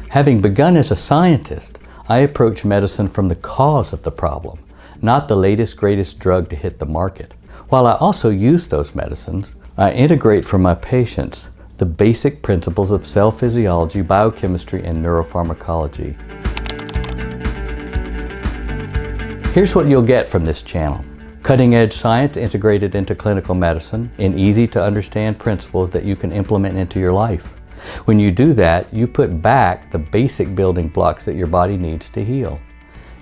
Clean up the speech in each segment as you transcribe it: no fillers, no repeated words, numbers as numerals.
Having begun as a scientist, I approach medicine from the cause of the problem, not the latest, greatest drug to hit the market. While I also use those medicines, I integrate for my patients the basic principles of cell physiology, biochemistry, and neuropharmacology. Here's what you'll get from this channel. Cutting-edge science integrated into clinical medicine in easy-to-understand principles that you can implement into your life. When you do that, you put back the basic building blocks that your body needs to heal.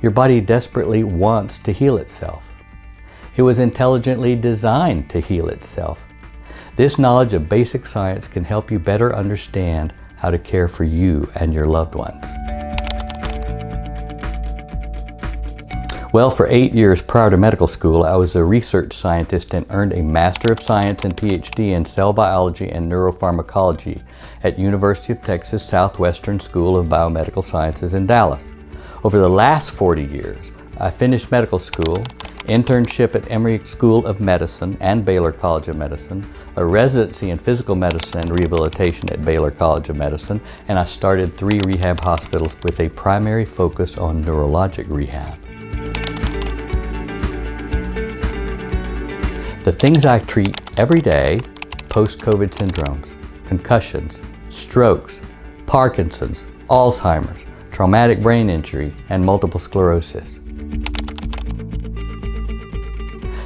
Your body desperately wants to heal itself. It was intelligently designed to heal itself. This knowledge of basic science can help you better understand how to care for you and your loved ones. Well, for 8 years prior to medical school, I was a research scientist and earned a Master of Science and PhD in cell biology and neuropharmacology at University of Texas Southwestern School of Biomedical Sciences in Dallas. Over the last 40 years, I finished medical school, internship at Emory School of Medicine and Baylor College of Medicine, a residency in physical medicine and rehabilitation at Baylor College of Medicine, and I started 3 rehab hospitals with a primary focus on neurologic rehab. The things I treat every day: post-COVID syndromes, concussions, strokes, Parkinson's, Alzheimer's, traumatic brain injury, and multiple sclerosis.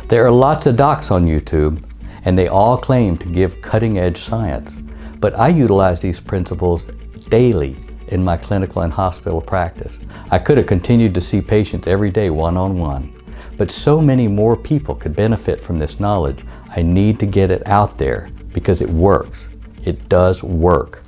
There are lots of docs on YouTube, and they all claim to give cutting-edge science, but I utilize these principles daily in my clinical and hospital practice. I could have continued to see patients every day one-on-one, but so many more people could benefit from this knowledge. I need to get it out there because it works. It does work.